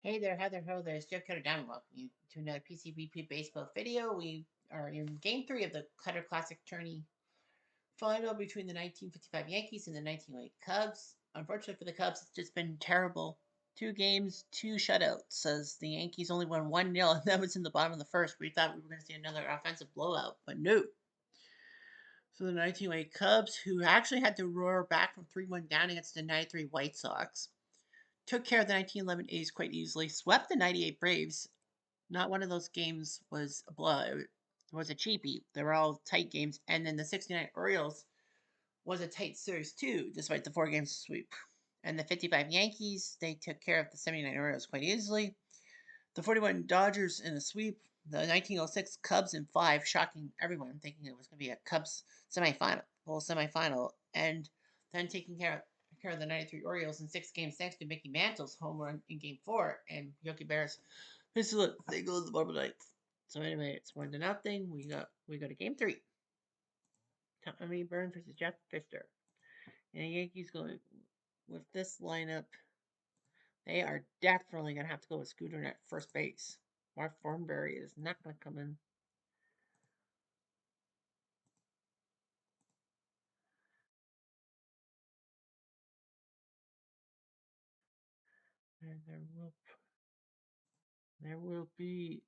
Hey there, Heather Ho there. It's Jeff Cutter Down. Welcome you to another PCBP baseball video. We are in Game 3 of the Cutter Classic Tourney final between the 1955 Yankees and the 1908 Cubs. Unfortunately for the Cubs, it's just been terrible. 2 games, 2 shutouts, as the Yankees only won 1-0, and that was in the bottom of the first. We thought we were going to see another offensive blowout, but no. So the 1908 Cubs, who actually had to roar back from 3-1 down against the 93 White Sox, took care of the 1911 A's quite easily, swept the 98 Braves. Not one of those games was a blowout. It was a cheapie. They were all tight games. And then the 69 Orioles was a tight series too, despite the 4 games sweep. And the 55 Yankees, they took care of the 79 Orioles quite easily. The 41 Dodgers in a sweep. The 1906 Cubs in 5, shocking everyone, thinking it was going to be a Cubs semifinal. And then taking care of the 93 Orioles in 6 games thanks to Mickey Mantle's home run in Game 4 and Yogi Berra's they go to the bottom of the ninth. So anyway, it's 1-0. We go to Game 3. Tommy Burns versus Jeff Pfister. And the Yankees going with this lineup. They are definitely going to have to go with Scooter at first base. Mark Thornberry is not going to come in. And there will be.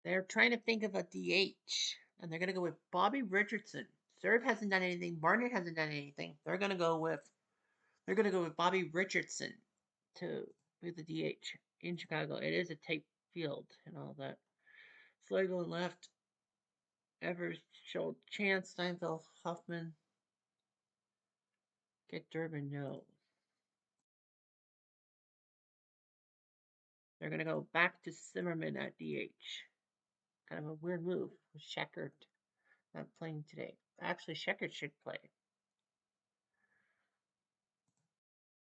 They're trying to think of a DH, and they're going to go with Bobby Richardson. Serve hasn't done anything. Barnett hasn't done anything. They're going to go with Bobby Richardson to be the DH in Chicago. It is a tight field and all that. Slade going left. Evers showed chance. Steinfeld, Huffman. Get Durbin, no. They're going to go back to Zimmerman at DH. Kind of a weird move with Scheckert not playing today. Actually, Scheckert should play.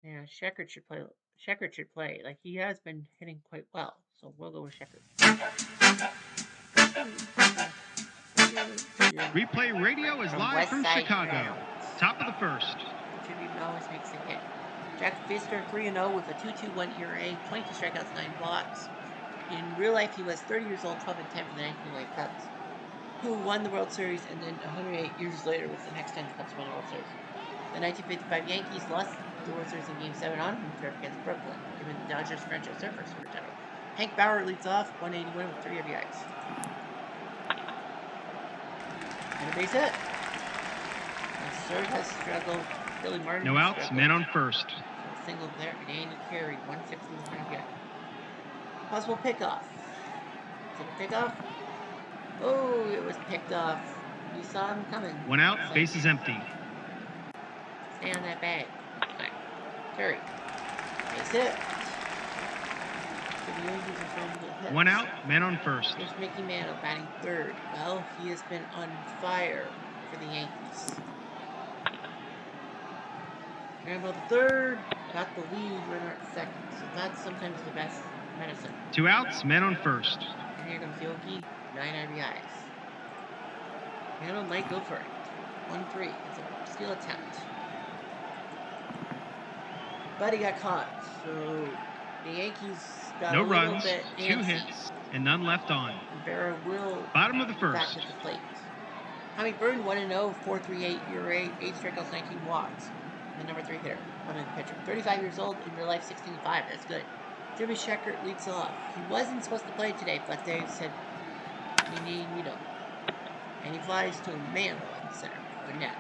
Yeah, Scheckert should play. Scheckert should play. Like, he has been hitting quite well. So we'll go with Scheckert. Replay Radio is live from Chicago. Top of the first. Tribute always makes a hit. Jack Pfister 3-0 with a 2.21 ERA, 22 strikeouts, 9 walks. In real life, he was 30 years old, 12-10 for the 1908 Cubs, who won the World Series, and then 108 years later was the next time the Cubs won the World Series. The 1955 Yankees lost the World Series in Game 7 on home turf against Brooklyn, giving the Dodgers franchise their first ever title. Hank Bauer leads off, 181 with 3 RBIs. And a base hit. Serve has struggled. Billy Martin. No outs, men on first. So single there, and Andy carried 161 again. Possible pickoff. Is it a pickoff? Oh, it was picked off. You saw him coming. 1 out, base is empty. Stay on that bag. Right. Terry. Base hit. So the Yankees are trying to get hits. 1 out, man on first. Here's Mickey Mantle batting third. Well, he has been on fire for the Yankees. Rambo the third, got the lead, runner at second. So that's sometimes the best medicine. 2 outs, men on first. And here comes Yogi, 9 RBIs. Mantle might go for it. 1-3. It's a steal attempt. But he got caught. So the Yankees got no a little runs, bit 2 antsy. hits, and none left on. Barra will bottom of the first. Back at the plate. Tommy Burton 1-0, 4.38 ERA, 8 strikeouts, 19 walks. The number 3 hitter, one-inning pitcher. 35 years old, in real life 16-5. That's good. Jimmy Scheckert leads off. He wasn't supposed to play today, but they said, we need him. And he flies to Mantle in center, or net.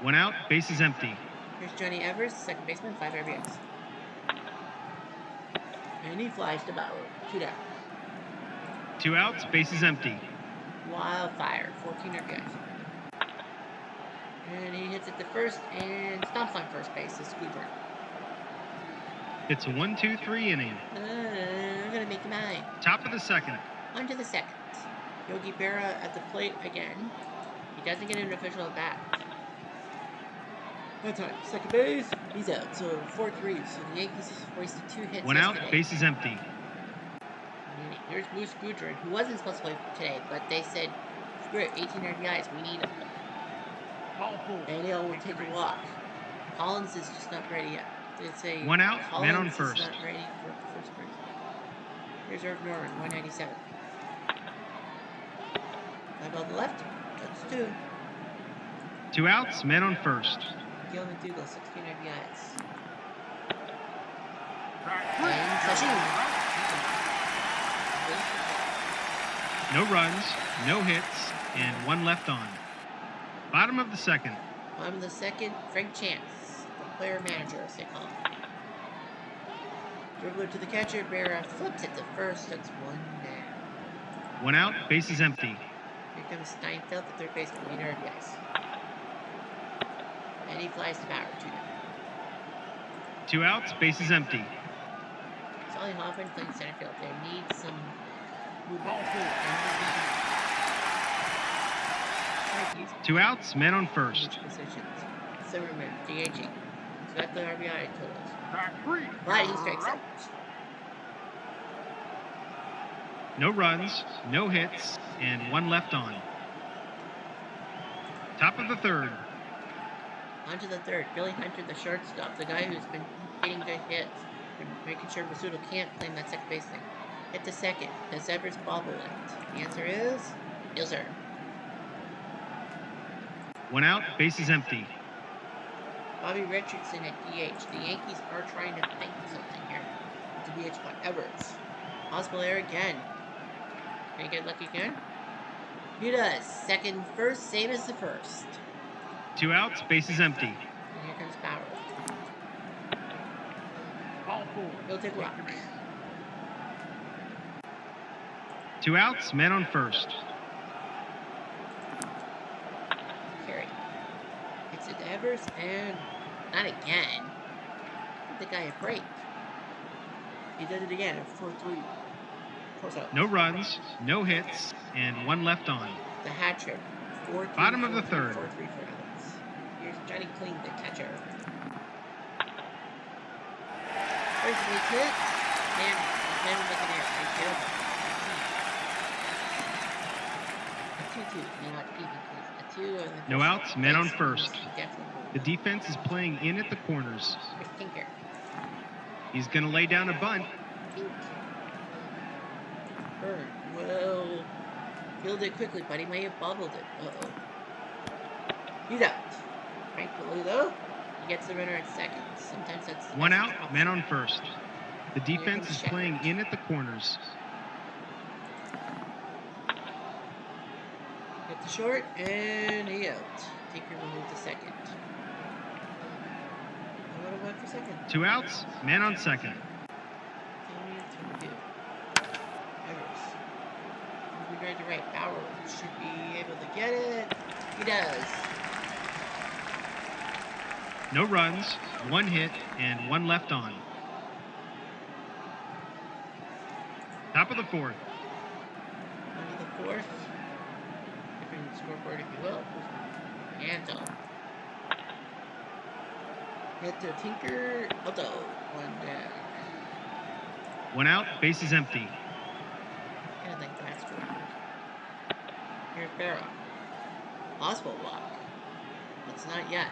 1 out, base is empty. Here's Johnny Evers, second baseman, 5 RBIs. And he flies to Bauer, 2 down. 2 outs, base is empty. Wildfire, 14 RBIs. And he hits it to first and stomps on first base to Scooter. It's a 1-2-3 inning. I'm going to make mine. Top of the second. On to the second. Yogi Berra at the plate again. He doesn't get an official at bat. That time, second base, he's out. So 4-3. So the Yankees wasted 2 hits. 1 out, yesterday. base is empty. And here's Moose Goodrin, who wasn't supposed to play today, but they said, screw it, 18 RBIs, we need him. And he'll take a walk. Collins is just not ready yet. It's a 1 out, Collins man on first. Is not ready for first base. Here's Irv Norman, 197. Fly ball to the left. That's 2. 2 outs, men on first. Gil McDougall, 16 RBIs. And Sashin. No runs, no hits, and 1 left on. Bottom of the second. Bottom of the second, Frank Chance, the player manager, as they call him. Dribbler to the catcher, Berra flips it to first. That's 1 down. 1 out, bases empty. Here comes Steinfeld, the third baseman, 8 RBIs. And he flies to Bauer, 2 down. 2 outs, bases empty. Solly Hoffman playing center field. They need some movement. 2 outs, men on first. Positions. Silverman, DHing. He's got the RBI totals. But he strikes out. No runs, no hits, and 1 left on. Top of the third. On to the third. Billy Hunter, the shortstop, the guy who's been hitting good hits and making sure Masudo can't claim that second base thing. Hit the second. Does Evers bobble it? The answer is no, sir. 1 out, bases empty. Bobby Richardson at DH. The Yankees are trying to think something here. To DH by Evers. Possible error again. Can he get lucky again? He does. Second, first, same as the first. 2 outs, bases empty. And here comes Bauer. Ball 4. He'll take a walk. 2 outs, men on first. Carey. It's at Evers and not again. Give the guy a break. He did it again at 4-3. No runs, no hits, and 1 left on. The hat trick. 4-3. Bottom of the third. 4-3 for Alex. Here's Johnny Clean, the catcher. First base hit. And never make an error. A 2-2, not even close. A 2 on the No outs, men on first. Definitely. The defense is playing in at the corners. Here's Tinker. He's going to lay down a bunt. Burn. Well, filled it quickly, but he may have bubbled it. Uh-oh. He's out. Frank Beludo. He gets the runner at second. Sometimes that's the 1 best out, option. men on first. The defense is playing in at the corners. Hit the short, and he out. Tinker will move to second. I would have went for second. 2 outs, men on second. Evers. Moving right to right. Bauer should be able to get it. He does. No runs, 1 hit, and 1 left on. Top of the fourth. Onto the fourth. Different scoreboard, if you will. Hands up. Hit to Tinker. Alto. 1 down. 1 out, bases empty. I think that's true. Here's Barra. Possible walk. It's not yet.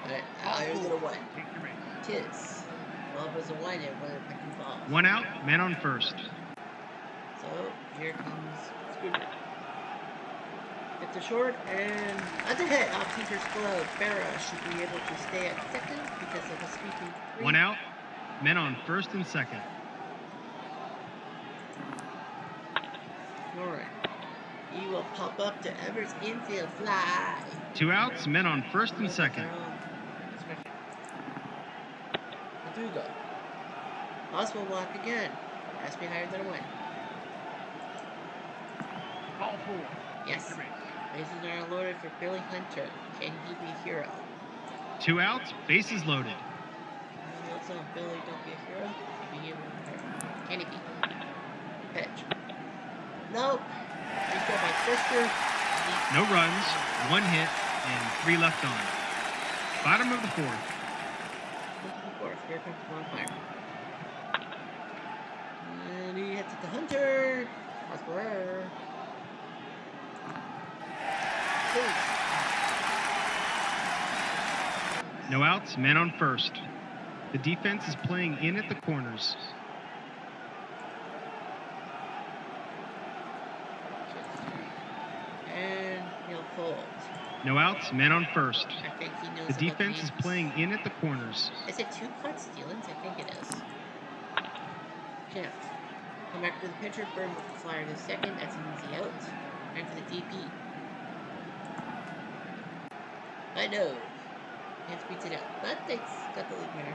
But here's a 1. Tis. Well, if it was a 1, it would have been 2 balls. 1 out, men on first. So here comes Scooter. Hit the short and that's a hit off Tinker's glove. Barra should be able to stay at second because of the sweeping 3. 1 out, men on first and second. Alright. He will pop up to Evers infield fly. 2 outs, men on first and second. Maduga. Possible walk again. Has to be higher than a 1. Ball 4. Yes. Bases are loaded for Billy Hunter. Can he be a hero? 2 outs, bases loaded. Also, Billy, don't be a hero. Be a hero. Can he be? Pitch. Nope. He's got by Fisker. No runs, 1 hit, and 3 left on. Bottom of the fourth. Into the fourth. Here comes the long fire. And he hits it to Hunter. Possible error. No outs, men on first. The defense is playing in at the corners. Cold. No outs, men on first. I think he knows The about defense is Yankees. playing in at the corners. Is it 2 caught stealings? I think it is. Chance. Come back to the pitcher. Burn with the flyer to second. That's an easy out. Time for the DP. I know. Chance beats it out. But they got the league winner.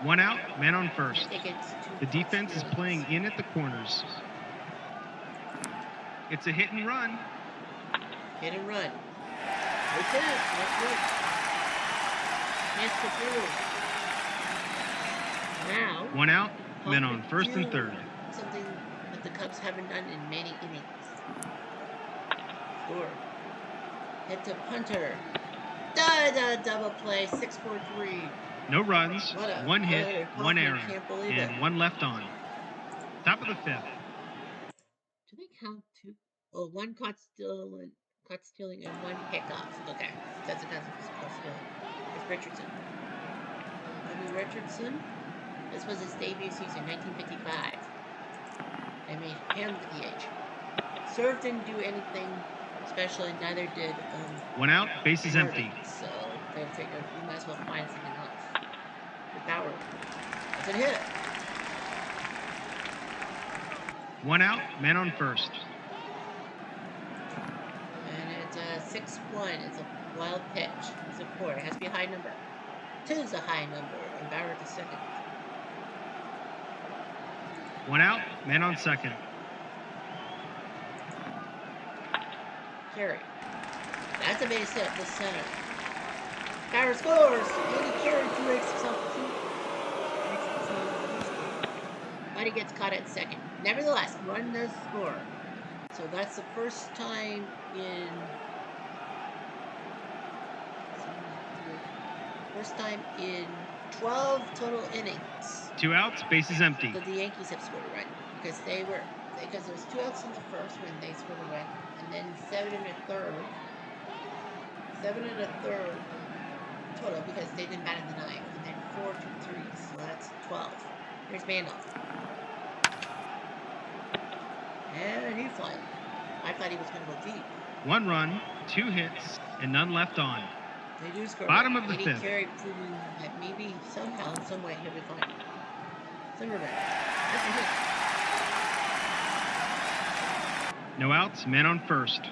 1 out, men on I first. think it's 2 The caught defense is stealings. playing in at the corners. It's a hit and run. Hit and run. That's it. That's good. Chance to through. Now. 1 out, men Pump on it first and through. third. Something that the Cubs haven't done in many innings. Score. Hit to punter. Double play. 6-4-3. No runs, What a 1 hit, good 1 Hoffman, error, can't believe and it. 1 left on. Top of the 5th. Do they count 2? Oh, 1 caught stealing, and 1 pickoff. Okay, that's a count as caught stealing. Here's Richardson. Bobby Richardson. This was his debut season, 1955. They made him the DH. Serve didn't do anything special, and neither did 1 out, bases Murphy. empty. So they figured we might as well find something else. With Bauer. That's a hit. 1 out, men on first. And it's a 6-1. It's a wild pitch. It's a 4. It has to be a high number. 2 is a high number. And Bauer to second. 1 out, men on second. Carey. That's a base hit to center. Bauer scores. Andy Carey makes himself but he gets caught at second. Nevertheless, run does score. So that's the first time in 12 total innings 2 outs, bases empty. that the Yankees have scored a run. Because there was 2 outs in the first when they scored a run, and then 7 in the third. 7 in the third total because they didn't bat in the ninth, and then 4 2 3. So that's 12. Here's Mandoff. And he flies. I thought he was going to go deep. 1 run, 2 hits, and none left on. They do score. Bottom of the Eddie 5th. Carey proving that maybe somehow, in some way, he'll be fine. Zimmerman. That's a hit. No outs, men on first.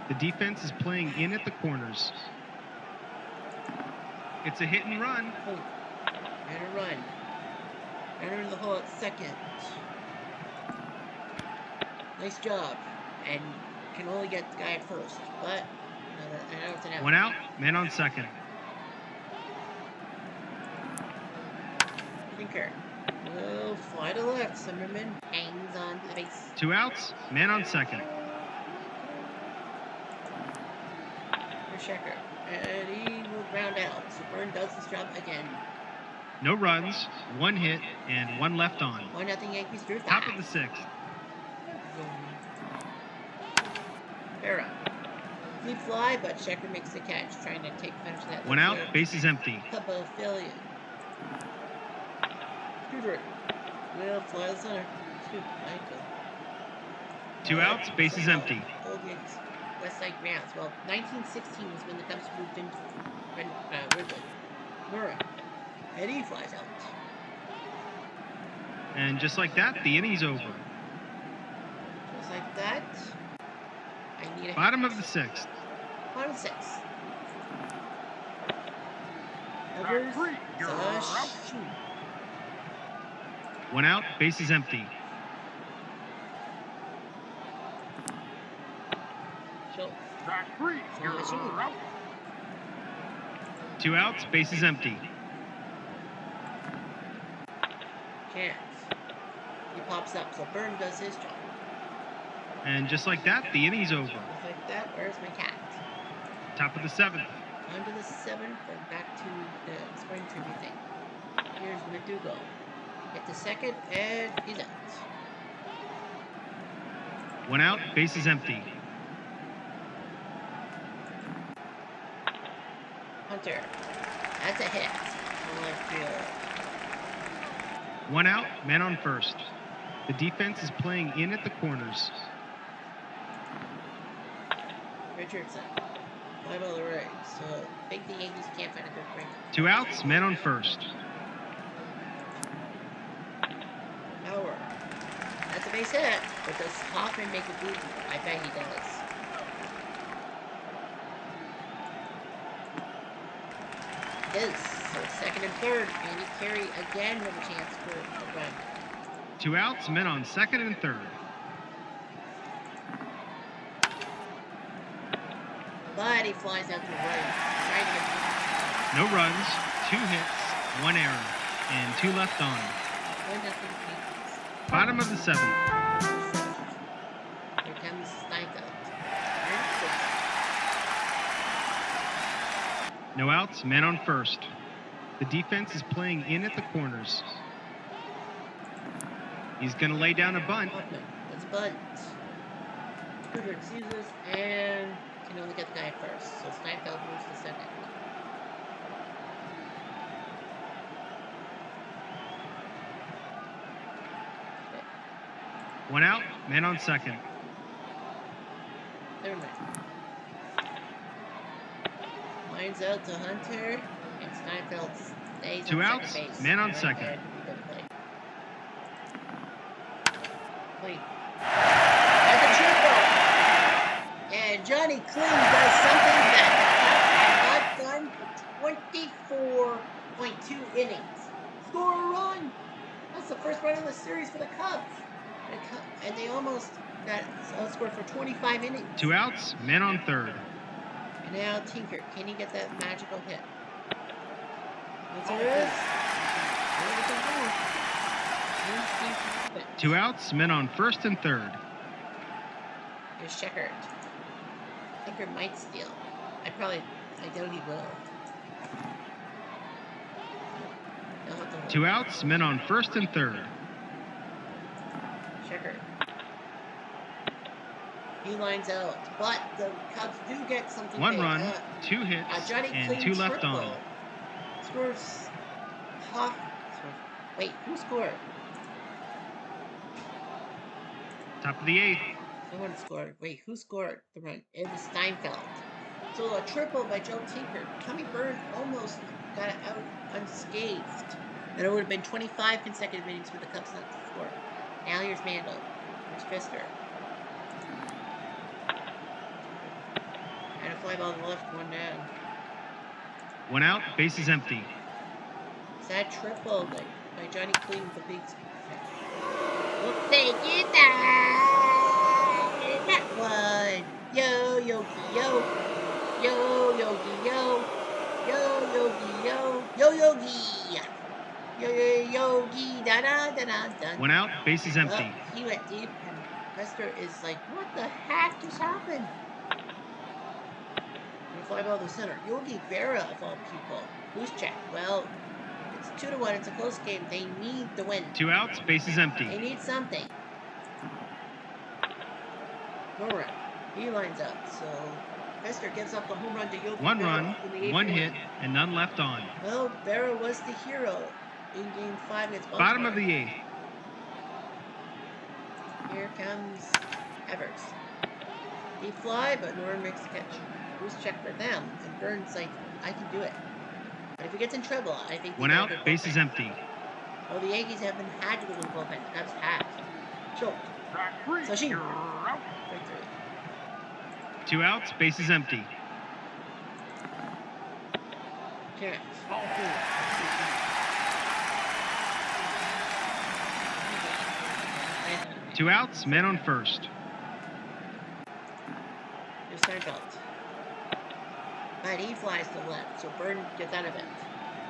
The defense is playing in at the corners. It's a hit and run. Oh. And a run. Runner in the hole at second. Nice job. And can only get the guy at first. But I know it's an out. 1 out, men on second. Tinker. Will fly to left. Zimmerman hangs on to the base. 2 outs, men on second. For Shecker. And he will ground out. So Byrne does his job again. No runs, 1 hit, and 1 left on. 1-0 Yankees drew 5. Top of the 6th. Vera. Deep fly, but Shecker makes the catch, trying to take advantage of that. 1 out, bases empty. Pavilion. Scooter. Will fly to center. Scoop. Michael. 2 outs, bases empty. Old Yankees. West Side grounds. Well, 1916 was when the Cubs moved into Wrigley. Murray. And he flies out. And just like that, the inning's over. Just like that. I need a Bottom of the 6th. Bottom 6. Evers. Sash. 1 out, bases empty. Schultz. 2 outs, bases empty. Chance. He pops up, so Byrne does his job. And just like that, the inning's over. Just like that, where's my cat? Top of the 7th. On to the 7th, and back to the spring tribute thing. Here's McDougal. Get the second, and he's out. 1 out, bases empty. Hunter. That's a hit. On left field. 1 out, men on first. The defense is playing in at the corners. Richardson. Fly ball to right. So I think the Yankees can't find a good break. 2 outs, men on first. Power. That's a base hit. But does Hoffman make a boogie? I bet he does. He does. So second and third. Andy Carey again with a chance for a run. 2 outs, men on second and third. But he flies out to the right. Trying to get No runs, 2 hits, 1 error, and 2 left on. 1-0 Yankees. Bottom of the 7th. Here comes Steinfeld. No outs, men on first. The defense is playing in at the corners. He's going to lay down a bunt. Hoffman. That's a bunt. Scooter excuses and can only get the guy first. So Steinfeld moves to second. Okay. 1 out, men on second. Never mind. Lines out to Hunter, and Steinfeld stays 2 on outs, second base. men on Right second. there to be good play. Clean. That's a triple! And Johnny Clean does something that the Cubs have not done for 24.2 innings. Score a run! That's the first run of the series for the Cubs. And they almost got outscored for 25 innings. 2 outs, men on third. And now Tinker, can he get that magical hit? Answer is 2 outs, men on first and third. Here's Sheckert. Tinker might steal. I doubt he will. He'll have to hold. 2 outs, men on first and third. Sheckert. He lines out, but the Cubs do get something. 1 big. run, 2 hits, Johnny and Clean 2 left triple. on. Scores. Wait, who scored? Top of the 8th. Someone scored. Wait, who scored the run? It was Steinfeld. So a triple by Joe Tinker. Tommy Byrne almost got out unscathed. And it would have been 25 consecutive innings for the Cubs not to score. Now here's Mandel. Here's Pfister. And a fly ball to the left, 1 down. 1 out, bases empty. Sad triple by Johnny Clean with the big. We'll take it that one. Yo, Yogi, yo. Yo, Yogi, yo. Yo, Yogi, yo. Yo, Yogi. Yo, Yogi, da da da da da. 1 out, bases empty. He went deep, and Lester is like, what the heck just happened? And a fly ball to the center. Yogi Berra, of all people. Who's checked? Well, it's 2-1. It's a close game. They need the win. 2 outs, bases empty. They need something. No run. He lines up. So Pfister gives up the home run to Yogi 1 Berra run, in the 1 8th hit, inning. and none left on. Well, Berra was the hero in Game 5 against Baltimore. Bottom of the 8th. Here comes Evers. He fly, but Norton makes the catch. Who's checked for them? And Burns like, I can do it. But if he gets in trouble, I think. 1 out, bases empty. Oh, the Yankees have been had to go to the bullpen. The Cubs have. Choked. So she. Victory. 2 outs, bases empty. Terrence. 2 outs, men on first. Here's Seinfeld. But he flies to the left, so Burton gets out of it.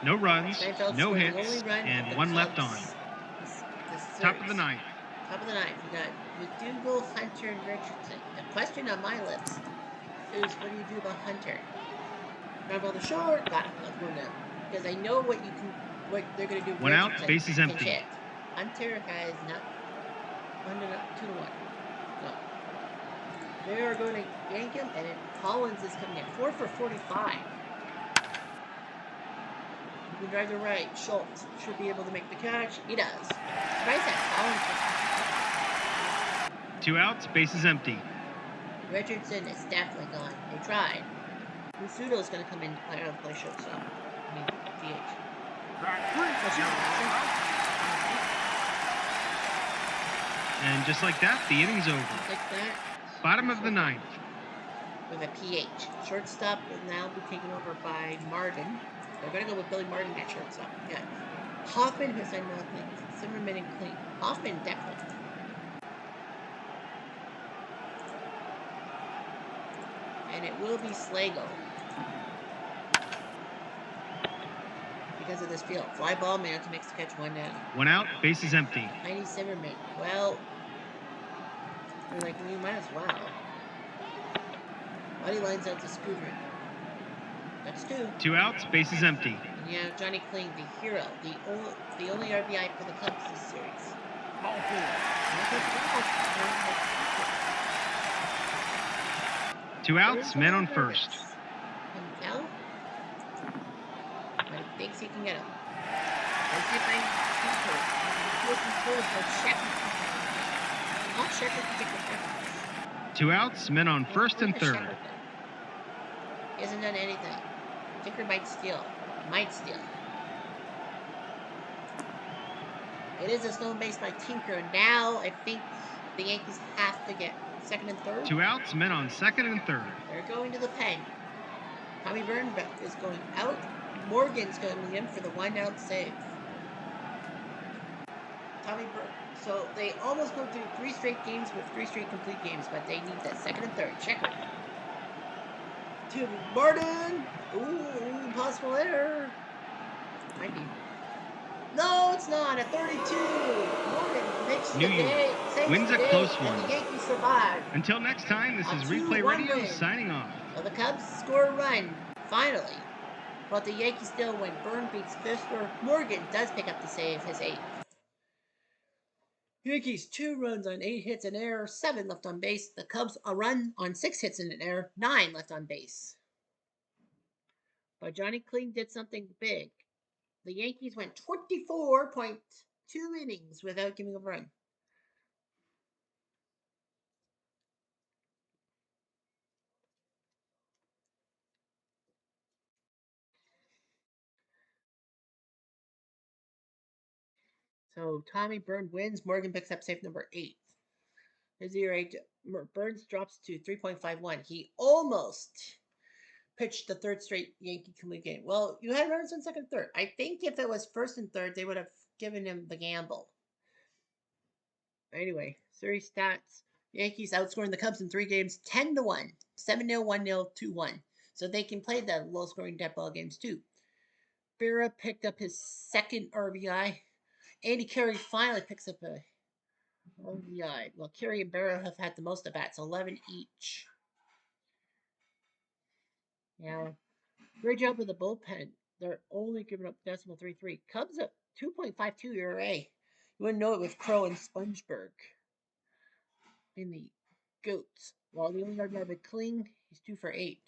No runs, Seinfeld no scored the hits, only run of and the 1 left on. Cubs this Top of series. the 9th. Top of the 9th. You got McDougal, Hunter, and Richardson. The question on my lips is, what do you do about Hunter? Ground ball to short. Got it. Let's go now. Because I know what they're going to do. 1 out, Richardson bases can empty. hit. Hunter has not 2-1. No. They are going to yank him, and then Collins is coming in 4 for 45. You can drive to right. Schultz should be able to make the catch. He does. Surprise that Collins. 2 outs, bases empty. Richardson is definitely gone. They tried. Musudo's going to come in to play shortstop. I mean, DH. And just like that, the inning's over. Just like that. Bottom of the ninth. With a PH. Shortstop will now be taken over by Martin. They're going to go with Billy Martin at shortstop. Yeah. Hoffman, who signed nothing. Zimmerman and Kling. Hoffman, definitely. And it will be Slago. Because of this field. Fly ball, Manatee makes the catch 1 down. 1 out, base is empty. Heidi Zimmerman. Well, they're like, we might as well. Buddy lines out to Scudrin. That's 2. 2 outs, base is empty. And yeah, Johnny Kling, the hero, the only RBI for the Cubs this series. Two outs, men on first. Now, but he thinks he can get him. Let's see if I can 2 outs, men on first and third. He hasn't done anything. Tinker might steal. It is a stolen base by Tinker. And now I think the Yankees have to get second and third. 2 outs, men on second and third. They're going to the pen. Tommy Burnbeck is going out. Morgan's going in for the 1 out save. So they almost go through 3 straight games with 3 straight complete games, but they need that second and third. Checker. To Martin. Ooh, possible error. Might be. No, it's not. At 32. Morgan makes the day. Wins a close one. The Yankees survive. Until next time, this is Replay Radio signing off. So the Cubs score a run, finally. But the Yankees still win. Byrne beats Fisker. Morgan does pick up the save, his 8th. Yankees 2 runs on 8 hits and error, 7 left on base. The Cubs a run on 6 hits and an error, 9 left on base. But Johnny Kling did something big. The Yankees went 24.2 innings without giving a run. So Tommy Byrne wins. Morgan picks up save number 8. His ERA, Burns drops to 3.51. He almost pitched the 3rd straight Yankee complete game. Well, you had runners on second and third. I think if it was first and third, they would have given him the gamble. Anyway, series stats. Yankees outscoring the Cubs in 3 games 10-1, 7-0, 1-0, 2-1. So they can play the low-scoring dead ball games too. Berra picked up his 2nd RBI. Andy Carey finally picks up a RBI. Well, Carey and Berra have had the most at bats, 11 each. Yeah, great job with the bullpen. They're only giving up .33. Cubs at 2.52 ERA. You wouldn't know it with Crow and Spongeburg in the Goats. While the only RBI with Kling, he's 2 for 8.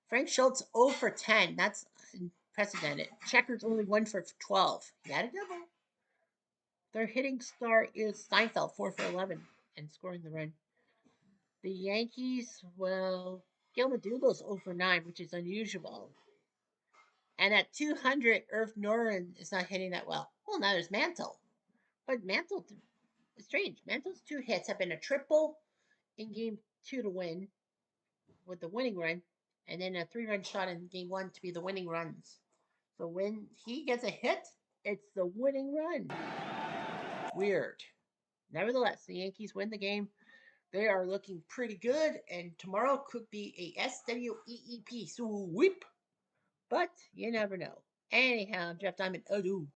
Frank Schultz 0 for 10. That's unprecedented. Checker's only 1 for 12. He had a double. Their hitting star is Seinfeld, 4 for 11, and scoring the run. The Yankees, well, Gil Madrigal's 0 for 9, which is unusual. And at 200, Irv Noren is not hitting that well. Well, now there's Mantle. But Mantle, it's strange. Mantle's 2 hits have been a triple in game 2 to win with the winning run, and then a 3-run shot in game 1 to be the winning runs. So when he gets a hit, it's the winning run. Weird. Nevertheless, the Yankees win the game. They are looking pretty good, and tomorrow could be a SWEEP sweep. But you never know. Anyhow, I'm Jeff Diamond. Adieu.